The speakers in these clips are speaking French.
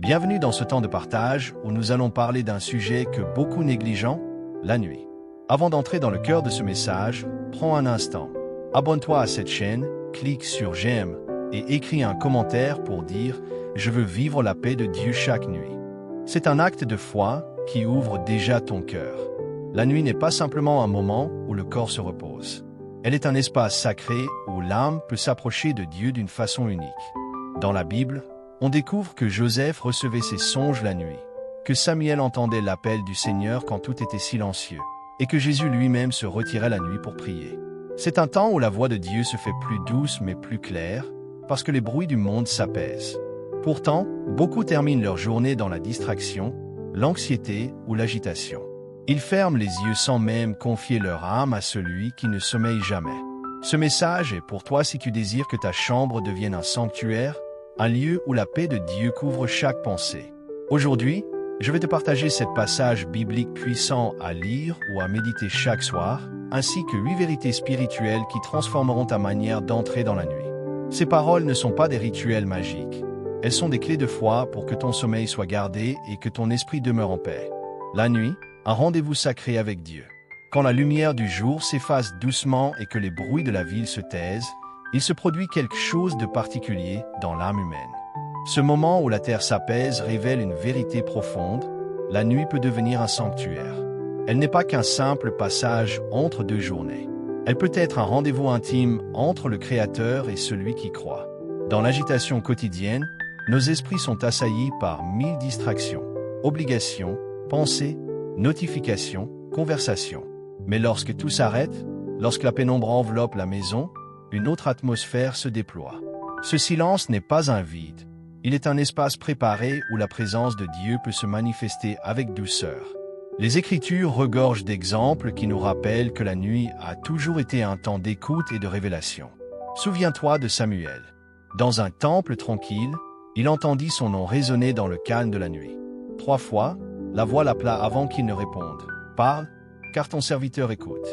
Bienvenue dans ce temps de partage où nous allons parler d'un sujet que beaucoup négligent, la nuit. Avant d'entrer dans le cœur de ce message, prends un instant. Abonne-toi à cette chaîne, clique sur j'aime et écris un commentaire pour dire « Je veux vivre la paix de Dieu chaque nuit ». C'est un acte de foi qui ouvre déjà ton cœur. La nuit n'est pas simplement un moment où le corps se repose. Elle est un espace sacré où l'âme peut s'approcher de Dieu d'une façon unique. Dans la Bible, on découvre que Joseph recevait ses songes la nuit, que Samuel entendait l'appel du Seigneur quand tout était silencieux, et que Jésus lui-même se retirait la nuit pour prier. C'est un temps où la voix de Dieu se fait plus douce mais plus claire, parce que les bruits du monde s'apaisent. Pourtant, beaucoup terminent leur journée dans la distraction, l'anxiété ou l'agitation. Ils ferment les yeux sans même confier leur âme à celui qui ne sommeille jamais. Ce message est pour toi si tu désires que ta chambre devienne un sanctuaire, un lieu où la paix de Dieu couvre chaque pensée. Aujourd'hui, je vais te partager cet passage biblique puissant à lire ou à méditer chaque soir, ainsi que 8 vérités spirituelles qui transformeront ta manière d'entrer dans la nuit. Ces paroles ne sont pas des rituels magiques. Elles sont des clés de foi pour que ton sommeil soit gardé et que ton esprit demeure en paix. La nuit, un rendez-vous sacré avec Dieu. Quand la lumière du jour s'efface doucement et que les bruits de la ville se taisent, il se produit quelque chose de particulier dans l'âme humaine. Ce moment où la terre s'apaise révèle une vérité profonde. La nuit peut devenir un sanctuaire. Elle n'est pas qu'un simple passage entre deux journées. Elle peut être un rendez-vous intime entre le Créateur et celui qui croit. Dans l'agitation quotidienne, nos esprits sont assaillis par 1000 distractions, obligations, pensées, notifications, conversations. Mais lorsque tout s'arrête, lorsque la pénombre enveloppe la maison, une autre atmosphère se déploie. Ce silence n'est pas un vide. Il est un espace préparé où la présence de Dieu peut se manifester avec douceur. Les Écritures regorgent d'exemples qui nous rappellent que la nuit a toujours été un temps d'écoute et de révélation. Souviens-toi de Samuel. Dans un temple tranquille, il entendit son nom résonner dans le calme de la nuit. 3 fois, la voix l'appela avant qu'il ne réponde. « Parle, car ton serviteur écoute. »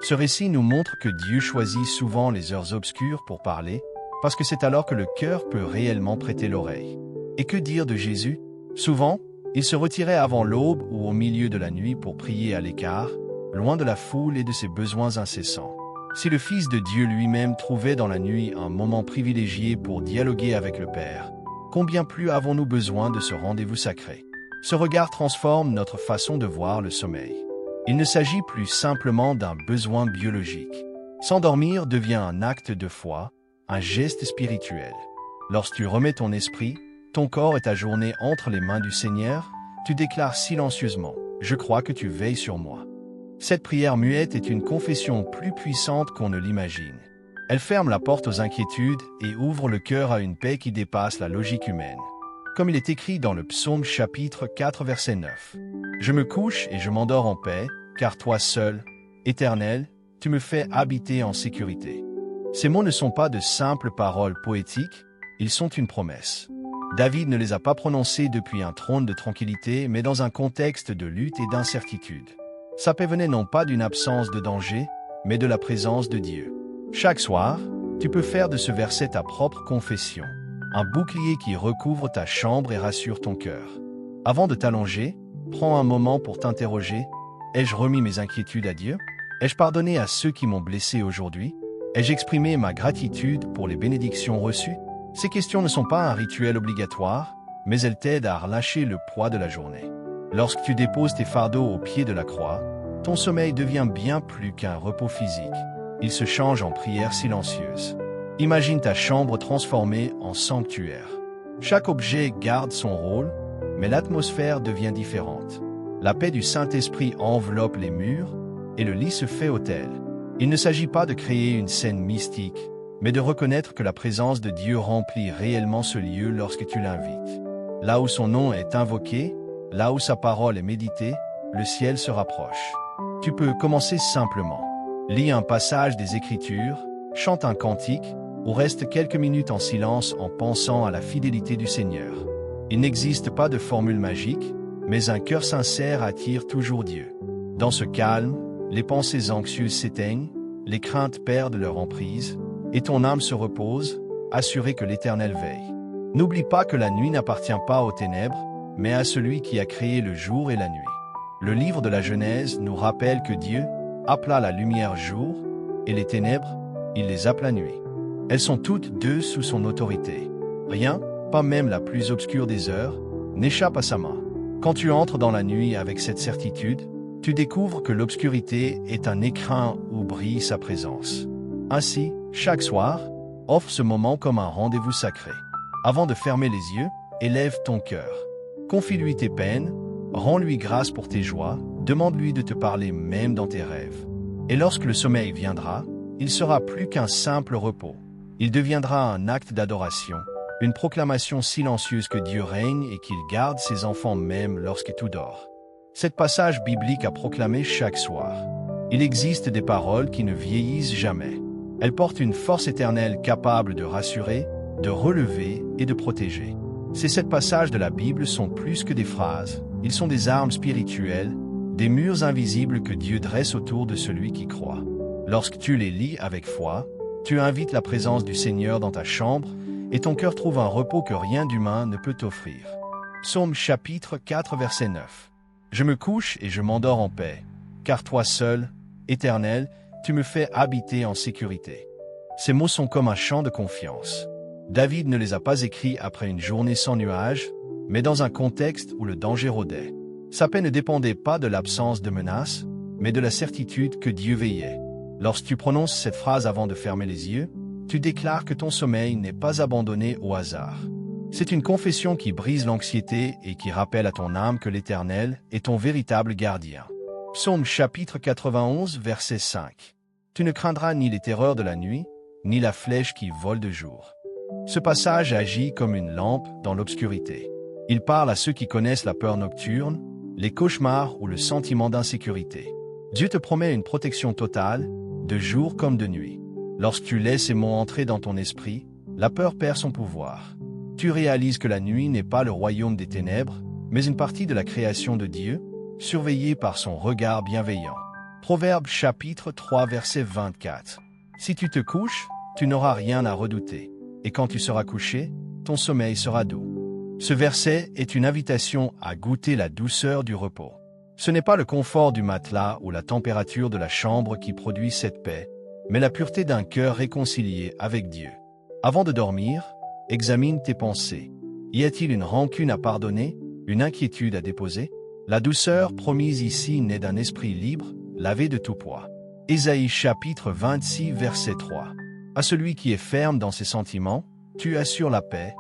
Ce récit nous montre que Dieu choisit souvent les heures obscures pour parler, parce que c'est alors que le cœur peut réellement prêter l'oreille. Et que dire de Jésus? Souvent, il se retirait avant l'aube ou au milieu de la nuit pour prier à l'écart, loin de la foule et de ses besoins incessants. Si le Fils de Dieu lui-même trouvait dans la nuit un moment privilégié pour dialoguer avec le Père, combien plus avons-nous besoin de ce rendez-vous sacré? Ce regard transforme notre façon de voir le sommeil. Il ne s'agit plus simplement d'un besoin biologique. S'endormir devient un acte de foi, un geste spirituel. Lorsque tu remets ton esprit, ton corps et ta journée entre les mains du Seigneur, tu déclares silencieusement « Je crois que tu veilles sur moi ». Cette prière muette est une confession plus puissante qu'on ne l'imagine. Elle ferme la porte aux inquiétudes et ouvre le cœur à une paix qui dépasse la logique humaine. Comme il est écrit dans le psaume chapitre 4 verset 9. « Je me couche et je m'endors en paix, car toi seul, Éternel, tu me fais habiter en sécurité. » Ces mots ne sont pas de simples paroles poétiques, ils sont une promesse. David ne les a pas prononcés depuis un trône de tranquillité, mais dans un contexte de lutte et d'incertitude. Sa paix venait non pas d'une absence de danger, mais de la présence de Dieu. Chaque soir, tu peux faire de ce verset ta propre confession, un bouclier qui recouvre ta chambre et rassure ton cœur. Avant de t'allonger, prends un moment pour t'interroger. Ai-je remis mes inquiétudes à Dieu? Ai-je pardonné à ceux qui m'ont blessé aujourd'hui? Ai-je exprimé ma gratitude pour les bénédictions reçues? Ces questions ne sont pas un rituel obligatoire, mais elles t'aident à relâcher le poids de la journée. Lorsque tu déposes tes fardeaux au pied de la croix, ton sommeil devient bien plus qu'un repos physique. Il se change en prière silencieuse. Imagine ta chambre transformée en sanctuaire. Chaque objet garde son rôle, mais l'atmosphère devient différente. La paix du Saint-Esprit enveloppe les murs et le lit se fait autel. Il ne s'agit pas de créer une scène mystique, mais de reconnaître que la présence de Dieu remplit réellement ce lieu lorsque tu l'invites. Là où son nom est invoqué, là où sa parole est méditée, le ciel se rapproche. Tu peux commencer simplement. Lis un passage des Écritures, chante un cantique, ou reste quelques minutes en silence en pensant à la fidélité du Seigneur. Il n'existe pas de formule magique, mais un cœur sincère attire toujours Dieu. Dans ce calme, les pensées anxieuses s'éteignent, les craintes perdent leur emprise, et ton âme se repose, assurée que l'Éternel veille. N'oublie pas que la nuit n'appartient pas aux ténèbres, mais à celui qui a créé le jour et la nuit. Le livre de la Genèse nous rappelle que Dieu appela la lumière jour, et les ténèbres, il les appela nuit. Elles sont toutes deux sous son autorité. Rien, pas même la plus obscure des heures, n'échappe à sa main. Quand tu entres dans la nuit avec cette certitude, tu découvres que l'obscurité est un écrin où brille sa présence. Ainsi, chaque soir, offre ce moment comme un rendez-vous sacré. Avant de fermer les yeux, élève ton cœur. Confie-lui tes peines, rends-lui grâce pour tes joies, demande-lui de te parler même dans tes rêves. Et lorsque le sommeil viendra, il sera plus qu'un simple repos. Il deviendra un acte d'adoration, une proclamation silencieuse que Dieu règne et qu'il garde ses enfants même lorsque tout dort. Cet passage biblique à proclamer chaque soir. Il existe des paroles qui ne vieillissent jamais. Elles portent une force éternelle capable de rassurer, de relever et de protéger. Ces 7 passages de la Bible sont plus que des phrases. Ils sont des armes spirituelles, des murs invisibles que Dieu dresse autour de celui qui croit. Lorsque tu les lis avec foi, tu invites la présence du Seigneur dans ta chambre et ton cœur trouve un repos que rien d'humain ne peut t'offrir. Psaume chapitre 4 verset 9. Je me couche et je m'endors en paix, car toi seul, Éternel, tu me fais habiter en sécurité. Ces mots sont comme un chant de confiance. David ne les a pas écrits après une journée sans nuages, mais dans un contexte où le danger rôdait. Sa paix ne dépendait pas de l'absence de menaces, mais de la certitude que Dieu veillait. Lorsque tu prononces cette phrase avant de fermer les yeux, tu déclares que ton sommeil n'est pas abandonné au hasard. C'est une confession qui brise l'anxiété et qui rappelle à ton âme que l'Éternel est ton véritable gardien. Psaume chapitre 91 verset 5. Tu ne craindras ni les terreurs de la nuit, ni la flèche qui vole de jour. Ce passage agit comme une lampe dans l'obscurité. Il parle à ceux qui connaissent la peur nocturne, les cauchemars ou le sentiment d'insécurité. Dieu te promet une protection totale, de jour comme de nuit. Lorsque tu laisses ces mots entrer dans ton esprit, la peur perd son pouvoir. Tu réalises que la nuit n'est pas le royaume des ténèbres, mais une partie de la création de Dieu, surveillée par son regard bienveillant. Proverbe chapitre 3 verset 24. Si tu te couches, tu n'auras rien à redouter, et quand tu seras couché, ton sommeil sera doux. Ce verset est une invitation à goûter la douceur du repos. Ce n'est pas le confort du matelas ou la température de la chambre qui produit cette paix, mais la pureté d'un cœur réconcilié avec Dieu. Avant de dormir, examine tes pensées. Y a-t-il une rancune à pardonner, une inquiétude à déposer? La douceur promise ici naît d'un esprit libre, lavé de tout poids. Ésaïe chapitre 26 verset 3. À celui qui est ferme dans ses sentiments, tu assures la paix,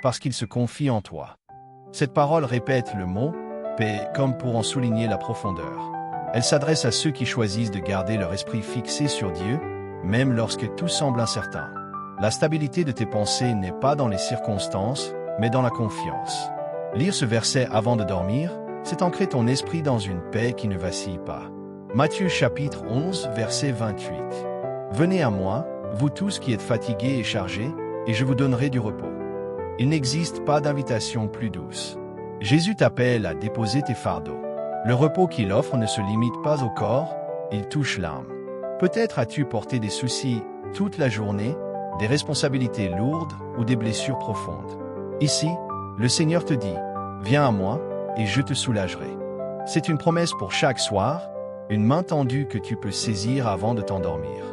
parce qu'il se confie en toi. Cette parole répète le mot « paix » comme pour en souligner la profondeur. Elle s'adresse à ceux qui choisissent de garder leur esprit fixé sur Dieu, même lorsque tout semble incertain. La stabilité de tes pensées n'est pas dans les circonstances, mais dans la confiance. Lire ce verset avant de dormir, c'est ancrer ton esprit dans une paix qui ne vacille pas. Matthieu chapitre 11 verset 28. Venez à moi, vous tous qui êtes fatigués et chargés, et je vous donnerai du repos. Il n'existe pas d'invitation plus douce. Jésus t'appelle à déposer tes fardeaux. Le repos qu'il offre ne se limite pas au corps, il touche l'âme. Peut-être as-tu porté des soucis toute la journée, des responsabilités lourdes ou des blessures profondes. Ici, le Seigneur te dit, viens à moi, et je te soulagerai. C'est une promesse pour chaque soir, une main tendue que tu peux saisir avant de t'endormir.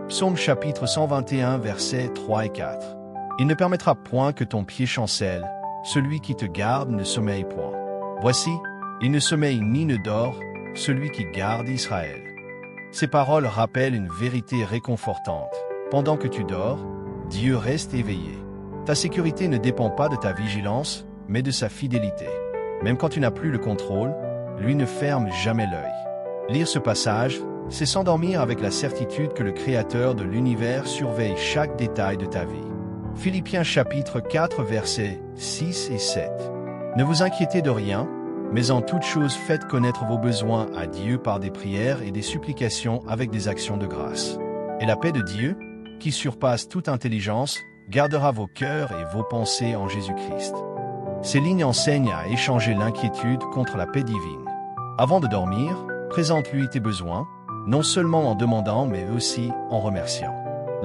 Psaume chapitre 121 versets 3 et 4. Il ne permettra point que ton pied chancelle, celui qui te garde ne sommeille point. Voici, il ne sommeille ni ne dort, celui qui garde Israël. Ces paroles rappellent une vérité réconfortante. Pendant que tu dors, Dieu reste éveillé. Ta sécurité ne dépend pas de ta vigilance, mais de sa fidélité. Même quand tu n'as plus le contrôle, lui ne ferme jamais l'œil. Lire ce passage, c'est s'endormir avec la certitude que le Créateur de l'univers surveille chaque détail de ta vie. Philippiens chapitre 4 versets 6 et 7. Ne vous inquiétez de rien, mais en toute chose faites connaître vos besoins à Dieu par des prières et des supplications avec des actions de grâce. Et la paix de Dieu, qui surpasse toute intelligence, gardera vos cœurs et vos pensées en Jésus-Christ. Ces lignes enseignent à échanger l'inquiétude contre la paix divine. Avant de dormir, présente-lui tes besoins, non seulement en demandant mais aussi en remerciant.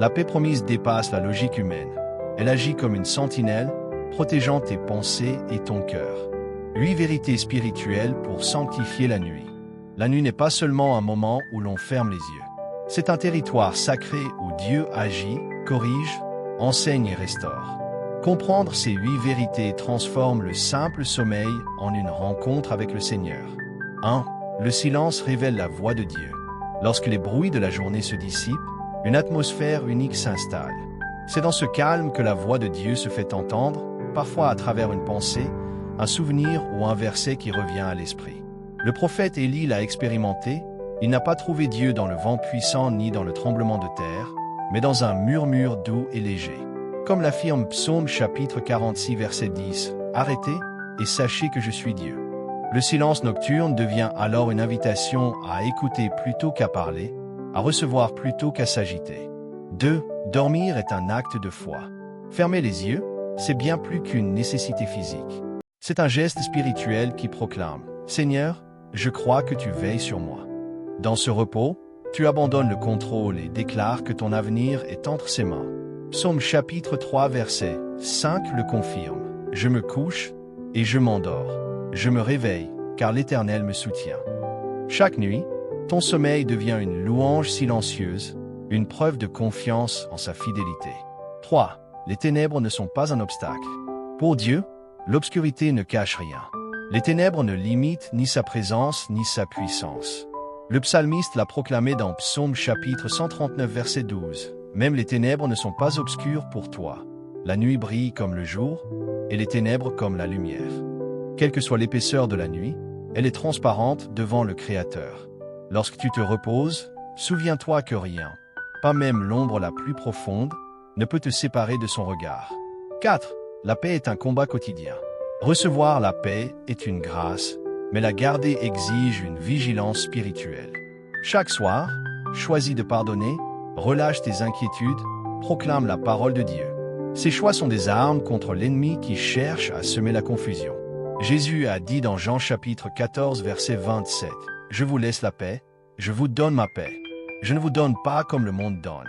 La paix promise dépasse la logique humaine. Elle agit comme une sentinelle, protégeant tes pensées et ton cœur. 8 vérités spirituelles pour sanctifier la nuit. La nuit n'est pas seulement un moment où l'on ferme les yeux. C'est un territoire sacré où Dieu agit, corrige, enseigne et restaure. Comprendre ces 8 vérités transforme le simple sommeil en une rencontre avec le Seigneur. 1. Le silence révèle la voix de Dieu. Lorsque les bruits de la journée se dissipent, une atmosphère unique s'installe. C'est dans ce calme que la voix de Dieu se fait entendre, parfois à travers une pensée, un souvenir ou un verset qui revient à l'esprit. Le prophète Élie l'a expérimenté, il n'a pas trouvé Dieu dans le vent puissant ni dans le tremblement de terre, mais dans un murmure doux et léger. Comme l'affirme Psaume chapitre 46 verset 10, « Arrêtez et sachez que je suis Dieu ». Le silence nocturne devient alors une invitation à écouter plutôt qu'à parler, à recevoir plutôt qu'à s'agiter. 2. Dormir est un acte de foi. Fermer les yeux, c'est bien plus qu'une nécessité physique. C'est un geste spirituel qui proclame « Seigneur, je crois que tu veilles sur moi ». Dans ce repos, tu abandonnes le contrôle et déclares que ton avenir est entre ses mains. Psaume chapitre 3 verset 5 le confirme. « Je me couche et je m'endors. Je me réveille, car l'Éternel me soutient. » Chaque nuit, ton sommeil devient une louange silencieuse, une preuve de confiance en sa fidélité. 3. Les ténèbres ne sont pas un obstacle. Pour Dieu, l'obscurité ne cache rien. Les ténèbres ne limitent ni sa présence ni sa puissance. Le psalmiste l'a proclamé dans Psaume chapitre 139 verset 12. « Même les ténèbres ne sont pas obscures pour toi. La nuit brille comme le jour, et les ténèbres comme la lumière. » Quelle que soit l'épaisseur de la nuit, elle est transparente devant le Créateur. Lorsque tu te reposes, souviens-toi que rien, pas même l'ombre la plus profonde, ne peut te séparer de son regard. 4. La paix est un combat quotidien. Recevoir la paix est une grâce, mais la garder exige une vigilance spirituelle. Chaque soir, choisis de pardonner, relâche tes inquiétudes, proclame la parole de Dieu. Ces choix sont des armes contre l'ennemi qui cherche à semer la confusion. Jésus a dit dans Jean chapitre 14 verset 27, « Je vous laisse la paix, je vous donne ma paix. Je ne vous donne pas comme le monde donne.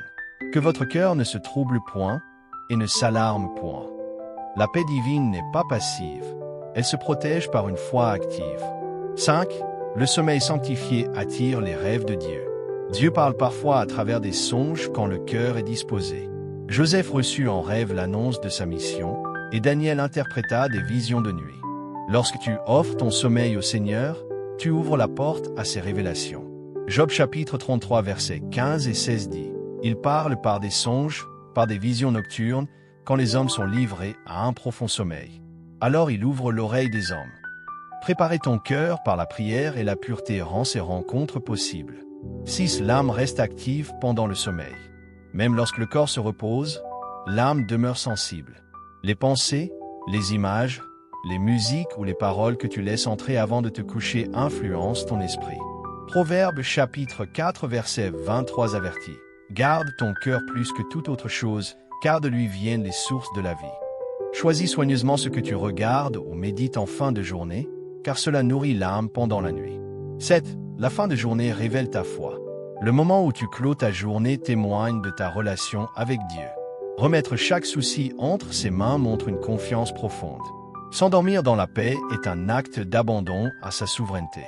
Que votre cœur ne se trouble point et ne s'alarme point. » La paix divine n'est pas passive, elle se protège par une foi active. 5. Le sommeil sanctifié attire les rêves de Dieu. Dieu parle parfois à travers des songes quand le cœur est disposé. Joseph reçut en rêve l'annonce de sa mission et Daniel interpréta des visions de nuit. Lorsque tu offres ton sommeil au Seigneur, tu ouvres la porte à ses révélations. Job chapitre 33 versets 15 et 16 dit « Il parle par des songes, par des visions nocturnes, quand les hommes sont livrés à un profond sommeil. Alors il ouvre l'oreille des hommes. » Préparer ton cœur par la prière et la pureté rend ces rencontres possibles. 6. L'âme reste active pendant le sommeil. Même lorsque le corps se repose, l'âme demeure sensible. Les pensées, les images, les musiques ou les paroles que tu laisses entrer avant de te coucher influencent ton esprit. Proverbe chapitre 4 verset 23 avertit. « Garde ton cœur plus que toute autre chose, car de lui viennent les sources de la vie. » Choisis soigneusement ce que tu regardes ou médites en fin de journée, car cela nourrit l'âme pendant la nuit. 7. La fin de journée révèle ta foi. Le moment où tu clôt ta journée témoigne de ta relation avec Dieu. Remettre chaque souci entre ses mains montre une confiance profonde. S'endormir dans la paix est un acte d'abandon à sa souveraineté.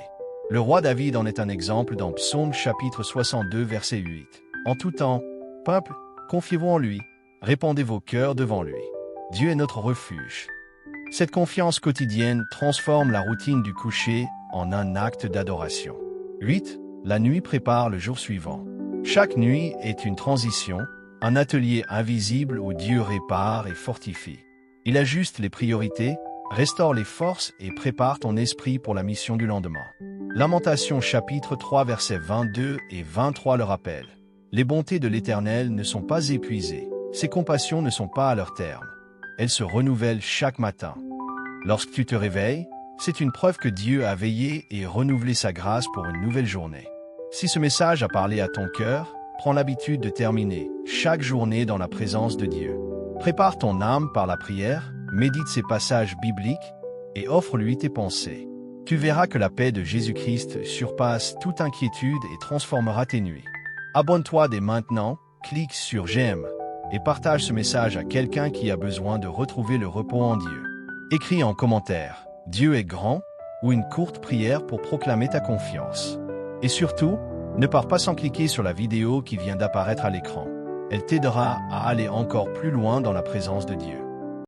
Le roi David en est un exemple dans Psaume chapitre 62 verset 8. « En tout temps, peuple, confiez-vous en lui, répandez vos cœurs devant lui. Dieu est notre refuge. » Cette confiance quotidienne transforme la routine du coucher en un acte d'adoration. 8. La nuit prépare le jour suivant. Chaque nuit est une transition, un atelier invisible où Dieu répare et fortifie. Il ajuste les priorités, restaure les forces et prépare ton esprit pour la mission du lendemain. Lamentation chapitre 3 versets 22 et 23 le rappellent. Les bontés de l'Éternel ne sont pas épuisées, ses compassions ne sont pas à leur terme. Elles se renouvellent chaque matin. Lorsque tu te réveilles, c'est une preuve que Dieu a veillé et renouvelé sa grâce pour une nouvelle journée. Si ce message a parlé à ton cœur, prends l'habitude de terminer chaque journée dans la présence de Dieu. Prépare ton âme par la prière, médite ces passages bibliques et offre-lui tes pensées. Tu verras que la paix de Jésus-Christ surpasse toute inquiétude et transformera tes nuits. Abonne-toi dès maintenant, clique sur j'aime et partage ce message à quelqu'un qui a besoin de retrouver le repos en Dieu. Écris en commentaire « Dieu est grand » ou une courte prière pour proclamer ta confiance. Et surtout, ne pars pas sans cliquer sur la vidéo qui vient d'apparaître à l'écran. Elle t'aidera à aller encore plus loin dans la présence de Dieu.